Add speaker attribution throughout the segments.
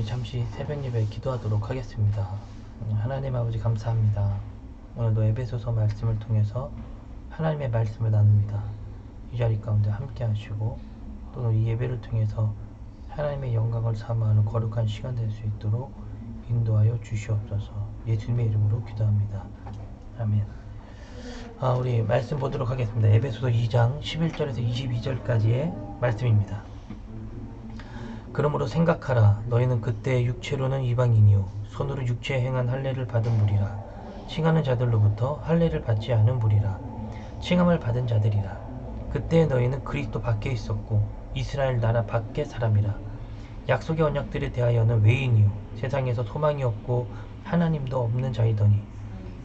Speaker 1: 잠시 새벽 예배 기도하도록 하겠습니다. 하나님 아버지 감사합니다. 오늘도 에베소서 말씀을 통해서 하나님의 말씀을 나눕니다. 이 자리 가운데 함께 하시고 또는 이 예배를 통해서 하나님의 영광을 사모하는 거룩한 시간 될 수 있도록 인도하여 주시옵소서. 예수님의 이름으로 기도합니다. 아멘. 우리 말씀 보도록 하겠습니다. 에베소서 2장 11절에서 22절까지의 말씀입니다. 그러므로 생각하라. 너희는 그때 육체로는 이방인이요 손으로 육체에 행한 할례를 받은 무리라. 칭하는 자들로부터 할례를 받지 않은 무리라. 칭함을 받은 자들이라. 그때 너희는 그리스도 밖에 있었고 이스라엘 나라 밖의 사람이라. 약속의 언약들에 대하여는 외인이요 세상에서 소망이 없고 하나님도 없는 자이더니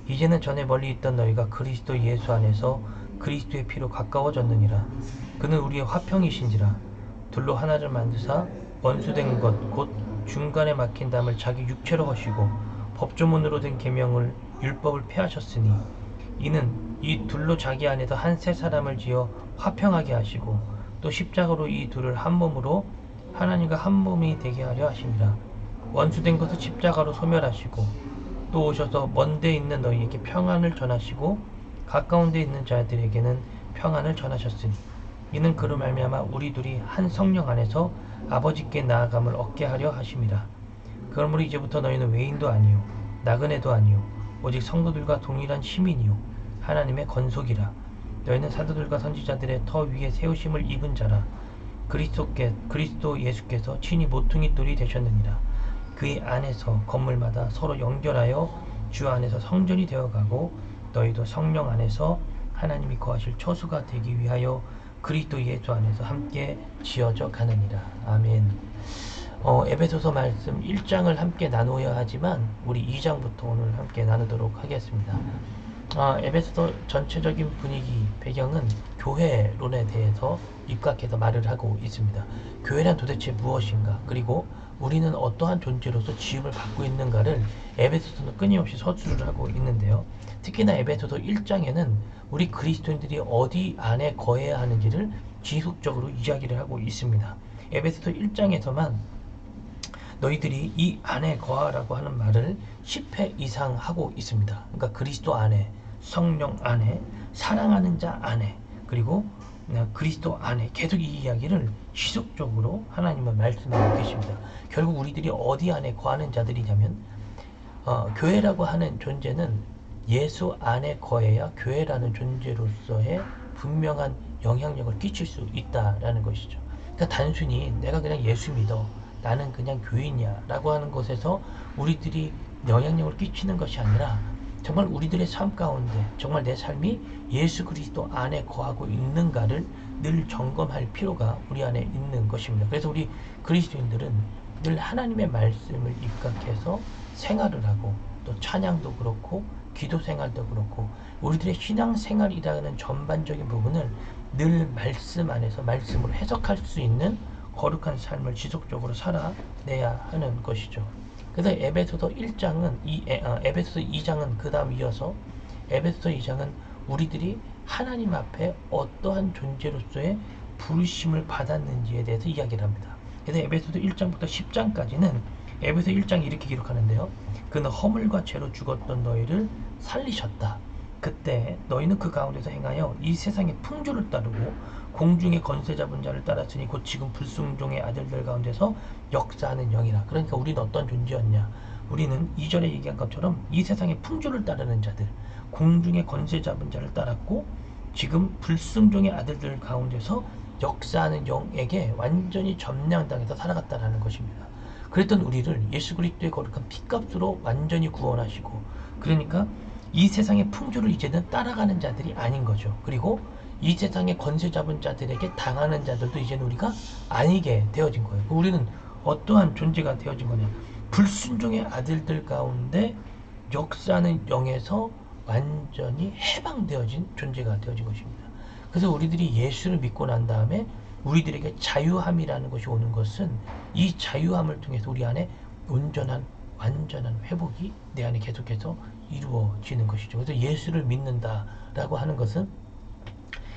Speaker 1: 이제는 전에 멀리 있던 너희가 그리스도 예수 안에서 그리스도의 피로 가까워졌느니라. 그는 우리의 화평이신지라. 둘로 하나를 만드사 원수된 것 곧 중간에 막힌 담을 자기 육체로 하시고 법조문으로 된 계명을 율법을 폐하셨으니 이는 이 둘로 자기 안에서 한 새 사람을 지어 화평하게 하시고 또 십자가로 이 둘을 한 몸으로 하나님과 한 몸이 되게 하려 하심이라. 원수된 것을 십자가로 소멸하시고 또 오셔서 먼 데 있는 너희에게 평안을 전하시고 가까운 데 있는 자들에게는 평안을 전하셨으니 이는 그로 말미암아 우리 둘이 한 성령 안에서 아버지께 나아감을 얻게 하려 하심이라. 그러므로 이제부터 너희는 외인도 아니요 나그네도 아니요 오직 성도들과 동일한 시민이요 하나님의 건속이라. 너희는 사도들과 선지자들의 터 위에 세우심을 입은 자라. 그리스도 예수께서 친히 모퉁이 돌이 되셨느니라. 그의 안에서 건물마다 서로 연결하여 주 안에서 성전이 되어가고 너희도 성령 안에서 하나님이 거하실 처소가 되기 위하여 그리스도 예수 안에서 함께 지어져 가느니라. 아멘. 에베소서 말씀 1장을 함께 나누어야 하지만 우리 2장부터 오늘 함께 나누도록 하겠습니다. 에베소서 전체적인 분위기, 배경은 교회론에 대해서 입각해서 말을 하고 있습니다. 교회란 도대체 무엇인가? 그리고 우리는 어떠한 존재로서 지음을 받고 있는가를 에베소서는 끊임없이 서술을 하고 있는데요. 특히나 에베소서 1장에는 우리 그리스도인들이 어디 안에 거해야 하는지를 지속적으로 이야기를 하고 있습니다. 에베소서 1장에서만 너희들이 이 안에 거하라고 하는 말을 10회 이상 하고 있습니다. 그러니까 그리스도 안에, 성령 안에, 사랑하는 자 안에, 그리고 그리스도 안에 계속 이 이야기를 지속적으로 하나님은 말씀하고 계십니다. 결국 우리들이 어디 안에 거하는 자들이냐면 교회라고 하는 존재는 예수 안에 거해야 교회라는 존재로서의 분명한 영향력을 끼칠 수 있다라는 것이죠. 그러니까 단순히 내가 그냥 예수 믿어, 나는 그냥 교인이야 라고 하는 것에서 우리들이 영향력을 끼치는 것이 아니라 정말 우리들의 삶 가운데 정말 내 삶이 예수 그리스도 안에 거하고 있는가를 늘 점검할 필요가 우리 안에 있는 것입니다. 그래서 우리 그리스도인들은 늘 하나님의 말씀을 입각해서 생활을 하고 또 찬양도 그렇고 기도 생활도 그렇고 우리들의 신앙 생활이라는 전반적인 부분을 늘 말씀 안에서 말씀으로 해석할 수 있는 거룩한 삶을 지속적으로 살아내야 하는 것이죠. 그래서 에베소서 1장은 에베소서 2장은 그 다음 이어서 에베소서 2장은 우리들이 하나님 앞에 어떠한 존재로서의 부르심을 받았는지에 대해서 이야기를 합니다. 그래서 에베소서 1장부터 10장까지는 에베소서 1장이 이렇게 기록하는데요. 그는 허물과 죄로 죽었던 너희를 살리셨다. 그때 너희는 그 가운데서 행하여 이 세상의 풍조를 따르고 공중의 권세 잡은 자를 따랐으니 곧 지금 불순종의 아들들 가운데서 역사하는 영이라. 그러니까 우리는 어떤 존재였냐? 우리는 이전에 얘기한 것처럼 이 세상의 풍조를 따르는 자들, 공중의 권세 잡은 자를 따랐고 지금 불순종의 아들들 가운데서 역사하는 영에게 완전히 점령당해서 살아갔다라는 것입니다. 그랬던 우리를 예수 그리스도의 거룩한 피값으로 완전히 구원하시고, 그러니까 이 세상의 풍조를 이제는 따라가는 자들이 아닌 거죠. 그리고 이 세상의 권세 잡은 자들에게 당하는 자들도 이제는 우리가 아니게 되어진 거예요. 우리는 어떠한 존재가 되어진 거냐? 불순종의 아들들 가운데 역사하는 영에서 완전히 해방되어진 존재가 되어진 것입니다. 그래서 우리들이 예수를 믿고 난 다음에 우리들에게 자유함이라는 것이 오는 것은 이 자유함을 통해서 우리 안에 온전한 완전한 회복이 내 안에 계속해서 이루어지는 것이죠. 그래서 예수를 믿는다라고 하는 것은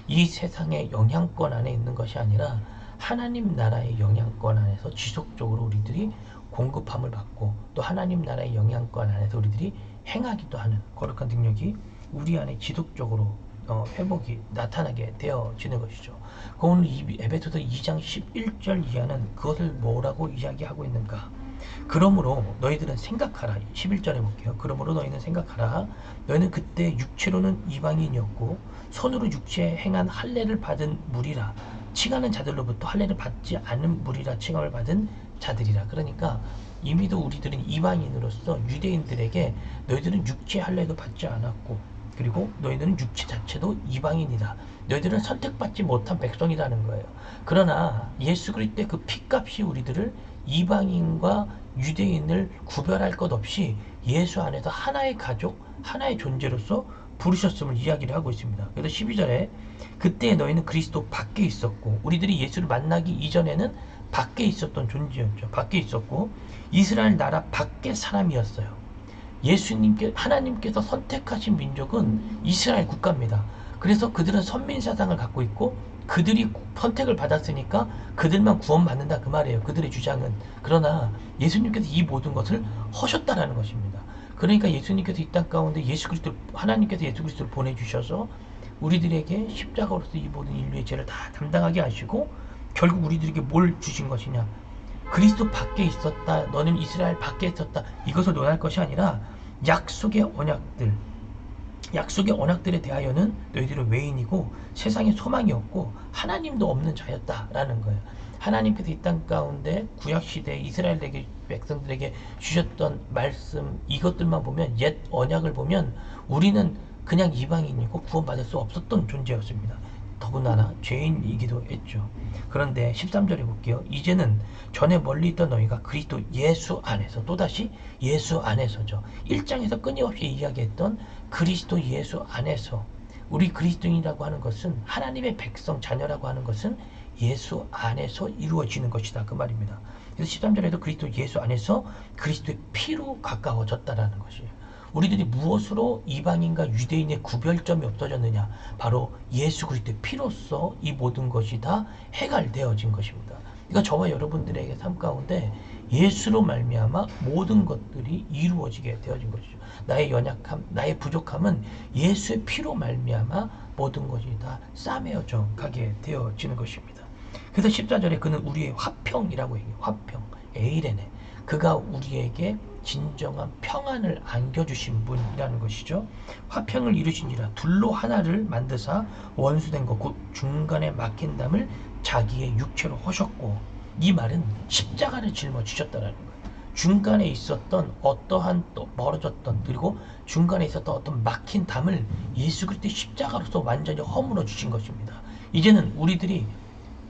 Speaker 1: 이 세상의 영향권 안에 있는 것이 아니라 하나님 나라의 영향권 안에서 지속적으로 우리들이 공급함을 받고 또 하나님 나라의 영향권 안에서 우리들이 행하기도 하는 거룩한 능력이 우리 안에 지속적으로 회복이 나타나게 되어지는 것이죠. 오늘 에베소서 2장 11절 이하는 그것을 뭐라고 이야기하고 있는가? 그러므로 너희들은 생각하라. 11절에 볼게요. 그러므로 너희는 생각하라. 너희는 그때 육체로는 이방인이었고 손으로 육체에 행한 할례를 받은 무리라. 칭하는 자들로부터 할례를 받지 않은 무리라 칭함을 받은 자들이라. 그러니까 이미도 우리들은 이방인으로서 유대인들에게 너희들은 육체 할례도 받지 않았고 그리고 너희들은 육체 자체도 이방인이다. 너희들은 선택받지 못한 백성이라는 거예요. 그러나 예수 그리스도의 그 피값이 우리들을 이방인과 유대인을 구별할 것 없이 예수 안에서 하나의 가족, 하나의 존재로서 부르셨음을 이야기를 하고 있습니다. 그래서 12절에 그때 너희는 그리스도 밖에 있었고 우리들이 예수를 만나기 이전에는 밖에 있었던 존재였죠. 밖에 있었고 이스라엘 나라 밖의 사람이었어요. 하나님께서 선택하신 민족은 이스라엘 국가입니다. 그래서 그들은 선민사상을 갖고 있고 그들이 선택을 받았으니까 그들만 구원받는다 그 말이에요. 그들의 주장은. 그러나 예수님께서 이 모든 것을 하셨다라는 것입니다. 그러니까 예수님께서 이 땅 가운데 하나님께서 예수 그리스도를 보내주셔서 우리들에게 십자가로서 이 모든 인류의 죄를 다 담당하게 하시고 결국 우리들에게 뭘 주신 것이냐? 그리스도 밖에 있었다. 너는 이스라엘 밖에 있었다. 이것을 논할 것이 아니라 약속의 언약들에 대하여는 너희들은 외인이고 세상에 소망이 없고 하나님도 없는 자였다라는 거예요. 하나님께서 이 땅 가운데 구약시대 이스라엘 백성들에게 주셨던 말씀 이것들만 보면 옛 언약을 보면 우리는 그냥 이방인이고 구원받을 수 없었던 존재였습니다. 더군다나 죄인이기도 했죠. 그런데 13절에 볼게요. 이제는 전에 멀리 있던 너희가 그리스도 예수 안에서 또다시 예수 안에서죠. 1장에서 끊임없이 이야기했던 그리스도 예수 안에서 우리 그리스도인이라고 하는 것은 하나님의 백성 자녀라고 하는 것은 예수 안에서 이루어지는 것이다 그 말입니다. 그래서 13절에도 그리스도 예수 안에서 그리스도의 피로 가까워졌다라는 것이에요. 우리들이 무엇으로 이방인과 유대인의 구별점이 없어졌느냐? 바로 예수 그리스도의 피로써 이 모든 것이 다 해결되어진 것입니다. 그러니까 저와 여러분들에게 삶 가운데 예수로 말미암아 모든 것들이 이루어지게 되어진 것이죠. 나의 연약함, 나의 부족함은 예수의 피로 말미암아 모든 것이 다 싸매어져 가게 되어지는 것입니다. 그래서 14절에 그는 우리의 화평이라고 얘기해요. 화평, 에이레네. 그가 우리에게 진정한 평안을 안겨주신 분이라는 것이죠. 화평을 이루시니라. 둘로 하나를 만드사 원수된 것 곧 중간에 막힌 담을 자기의 육체로 하셨고 이 말은 십자가를 짊어지셨다라는 거예요. 중간에 있었던 어떠한 또 멀어졌던 그리고 중간에 있었던 어떤 막힌 담을 예수 그리스도의 십자가로서 완전히 허물어 주신 것입니다. 이제는 우리들이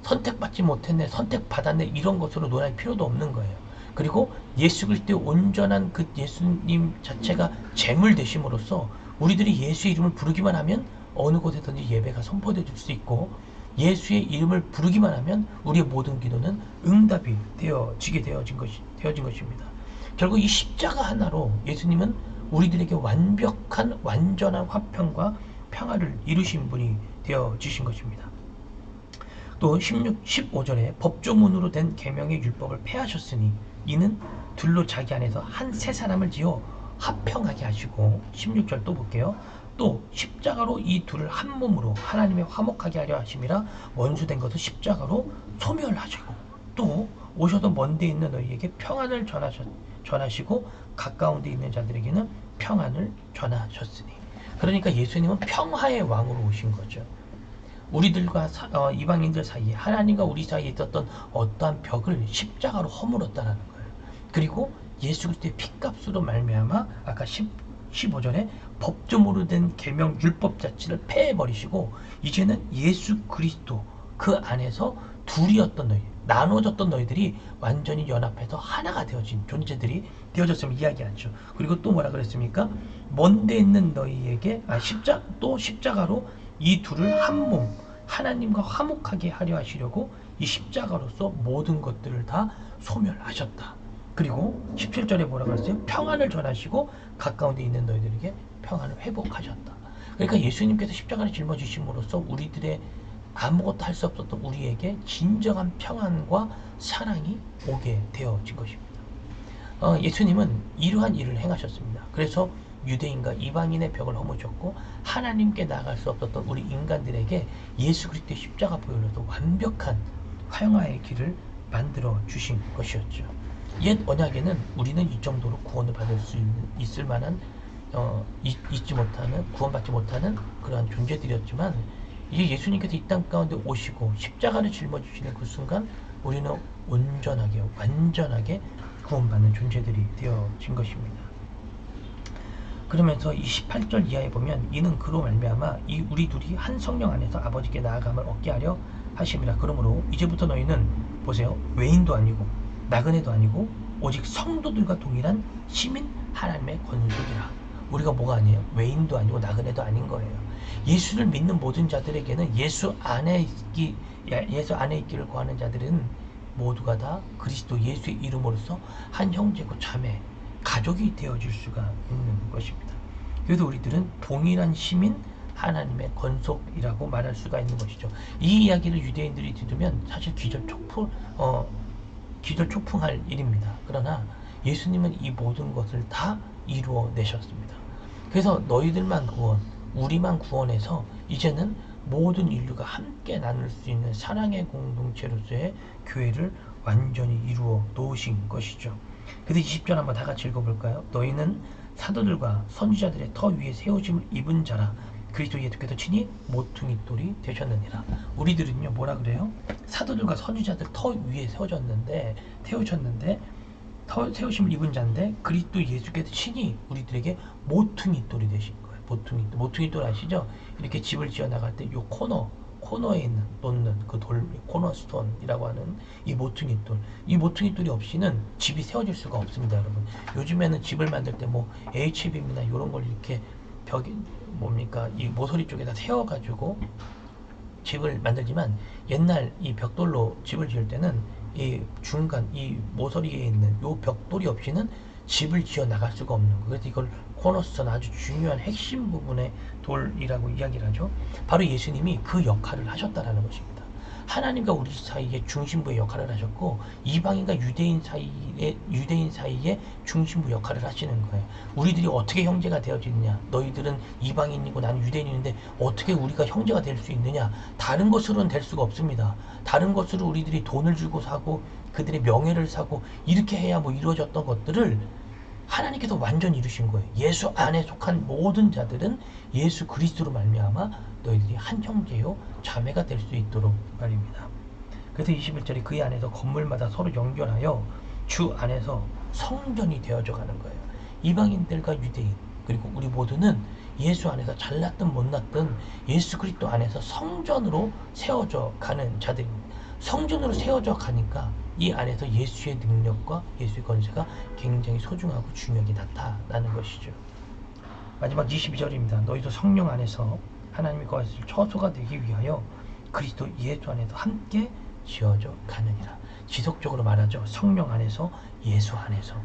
Speaker 1: 선택받지 못했네, 선택받았네 이런 것으로 논할 필요도 없는 거예요. 그리고 예수 그리스도의 온전한 그 예수님 자체가 제물 되심으로써 우리들이 예수의 이름을 부르기만 하면 어느 곳에든지 예배가 선포되어질 수 있고 예수의 이름을 부르기만 하면 우리의 모든 기도는 응답이 되어진 것입니다. 결국 이 십자가 하나로 예수님은 우리들에게 완전한 화평과 평화를 이루신 분이 되어지신 것입니다. 또 15절에 법조문으로 된 계명의 율법을 폐하셨으니 이는 둘로 자기 안에서 한 새 사람을 지어 화평하게 하시고 16절 또 볼게요. 또 십자가로 이 둘을 한 몸으로 하나님의 화목하게 하려 하심이라 원수된 것을 십자가로 소멸하시고 또 오셔도 먼데 있는 너희에게 평안을 전하시고 가까운 데 있는 자들에게는 평안을 전하셨으니 그러니까 예수님은 평화의 왕으로 오신 거죠. 우리들과 이방인들 사이에 하나님과 우리 사이에 있었던 어떠한 벽을 십자가로 허물었다는 거예요. 그리고 예수 그리스도의 피값으로 말미암아 아까 15절에 법조문으로 된 계명 율법 자체를 폐해버리시고 이제는 예수 그리스도 그 안에서 둘이었던 너희 나눠졌던 너희들이 완전히 연합해서 하나가 되어진 존재들이 되어졌음을 이야기하죠. 그리고 또 뭐라 그랬습니까? 먼데 있는 너희에게 또 십자가로 이 둘을 한 몸 하나님과 화목하게 하려 하시려고 이 십자가로서 모든 것들을 다 소멸하셨다. 그리고 17절에 뭐라고 했어요? 평안을 전하시고 가까운 데 있는 너희들에게 평안을 회복하셨다. 그러니까 예수님께서 십자가를 짊어지심으로써 우리들의 아무것도 할 수 없었던 우리에게 진정한 평안과 사랑이 오게 되어진 것입니다. 예수님은 이러한 일을 행하셨습니다. 그래서 유대인과 이방인의 벽을 허무셨고 하나님께 나아갈 수 없었던 우리 인간들에게 예수 그리스도의 십자가 보혈로서 완벽한 화평의 길을 만들어 주신 것이었죠. 옛 언약에는 우리는 이 정도로 구원을 받을 수 있을 만한 잊지 못하는, 구원받지 못하는 그러한 존재들이었지만, 이제 예수님께서 이 땅 가운데 오시고 십자가를 짊어지시는 그 순간 우리는 온전하게 완전하게 구원받는 존재들이 되어진 것입니다. 그러면서 이 18절 이하에 보면 이는 그로 말미암아 이 우리 둘이 한 성령 안에서 아버지께 나아감을 얻게 하려 하심이라. 그러므로 이제부터 너희는 보세요, 외인도 아니고 나그네도 아니고 오직 성도들과 동일한 시민 하나님의 권속이라. 우리가 뭐가 아니에요? 외인도 아니고 나그네도 아닌 거예요. 예수를 믿는 모든 자들에게는 예수 안에 있기를 구하는 자들은 모두가 다 그리스도 예수의 이름으로서 한 형제고 자매, 가족이 되어질 수가 있는 것입니다. 그래서 우리들은 동일한 시민 하나님의 권속이라고 말할 수가 있는 것이죠. 이 이야기를 유대인들이 들으면 사실 기절초풍할 일입니다. 그러나 예수님은 이 모든 것을 다 이루어내셨습니다. 그래서 너희들만 구원, 우리만 구원해서 이제는 모든 인류가 함께 나눌 수 있는 사랑의 공동체로서의 교회를 완전히 이루어 놓으신 것이죠. 그래서 20절 한번 다 같이 읽어볼까요? 너희는 사도들과 선지자들의 터 위에 세우심을 입은 자라. 그리스도 예수께서 친히 모퉁이 돌이 되셨느니라. 우리들은요 뭐라 그래요? 사도들과 선지자들 터 위에 세우심을 입은 자인데 그리스도 예수께서 친히 우리들에게 모퉁이 돌이 되신 거예요. 모퉁이 돌 아시죠? 이렇게 집을 지어 나갈 때 요 코너에 놓는 그 돌, 코너스톤이라고 하는 이 모퉁이 돌. 이 모퉁이 돌이 없이는 집이 세워질 수가 없습니다, 여러분. 요즘에는 집을 만들 때 뭐 HBM이나 이런 걸 이렇게 벽이 이 모서리 쪽에다 세워가지고 집을 만들지만, 옛날 이 벽돌로 집을 지을 때는 이 중간 이 모서리에 있는 요 벽돌이 없이는 집을 지어 나갈 수가 없는 거예요. 그래서 이걸 코너스톤, 아주 중요한 핵심 부분의 돌이라고 이야기를 하죠. 바로 예수님이 그 역할을 하셨다라는 것입니다. 하나님과 우리 사이의 중심부의 역할을 하셨고, 이방인과 유대인 사이의 중심부 역할을 하시는 거예요. 우리들이 어떻게 형제가 되어지느냐? 너희들은 이방인이고 나는 유대인인데 어떻게 우리가 형제가 될 수 있느냐? 다른 것으로는 될 수가 없습니다. 다른 것으로 우리들이 돈을 주고 사고 그들의 명예를 사고 이렇게 해야 뭐 이루어졌던 것들을 하나님께서 완전히 이루신 거예요. 예수 안에 속한 모든 자들은 예수 그리스도로 말미암아 너희들이 한 형제요 자매가 될 수 있도록 말입니다. 그래서 21절에 그의 안에서 건물마다 서로 연결하여 주 안에서 성전이 되어져 가는 거예요. 이방인들과 유대인 그리고 우리 모두는 예수 안에서 잘났든 못났든 예수 그리스도 안에서 성전으로 세워져 가는 자들입니다. 성전으로 세워져 가니까 이 안에서 예수의 능력과 예수의 권세가 굉장히 소중하고 중요하게 나타나는 것이죠. 마지막 22절입니다. 너희도 성령 안에서 하나님의 거하실 처소가 되기 위하여 그리스도 예수 안에서 함께 지어져 가느니라. 지속적으로 말하죠. 성령 안에서, 예수 안에서.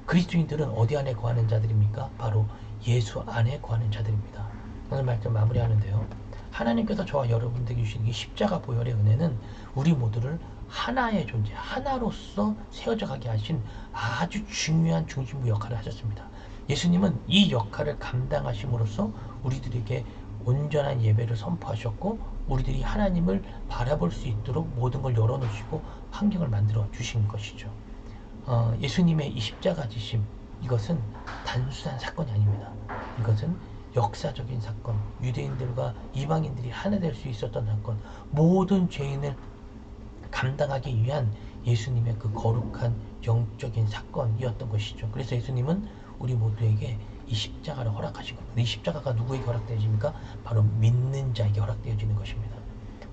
Speaker 1: 그리스도인들은 어디 안에 거하는 자들입니까? 바로 예수 안에 거하는 자들입니다. 오늘 말씀 마무리하는데요. 하나님께서 저와 여러분들에게 주신 이 십자가 보혈의 은혜는 우리 모두를 하나의 존재, 하나로서 세워져 가게 하신 아주 중요한 중심부 역할을 하셨습니다. 예수님은 이 역할을 감당하심으로써 우리들에게 온전한 예배를 선포하셨고, 우리들이 하나님을 바라볼 수 있도록 모든 걸 열어놓으시고 환경을 만들어 주신 것이죠. 예수님의 이 십자가 지심, 이것은 단순한 사건이 아닙니다. 이것은 역사적인 사건, 유대인들과 이방인들이 하나 될 수 있었던 사건, 모든 죄인을 감당하기 위한 예수님의 그 거룩한 영적인 사건이었던 것이죠. 그래서 예수님은 우리 모두에게 이 십자가를 허락하신 겁니다. 이 십자가가 누구에게 허락되어집니까? 바로 믿는 자에게 허락되어지는 것입니다.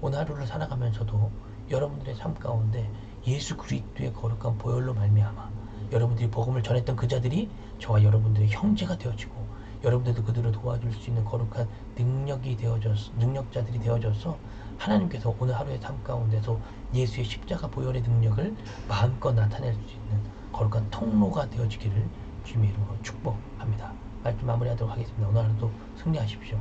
Speaker 1: 오늘 하루를 살아가면서도 여러분들의 삶 가운데 예수 그리스도의 거룩한 보혈로 말미암아 여러분들이 복음을 전했던 그 자들이 저와 여러분들의 형제가 되어지고, 여러분들도 그들을 도와줄 수 있는 거룩한 능력자들이 되어져서 하나님께서 오늘 하루의 삶 가운데서 예수의 십자가 보혈의 능력을 마음껏 나타낼 수 있는 거룩한 통로가 되어지기를 주님의 이름으로 축복합니다. 말씀 마무리하도록 하겠습니다. 오늘 하루도 승리하십시오.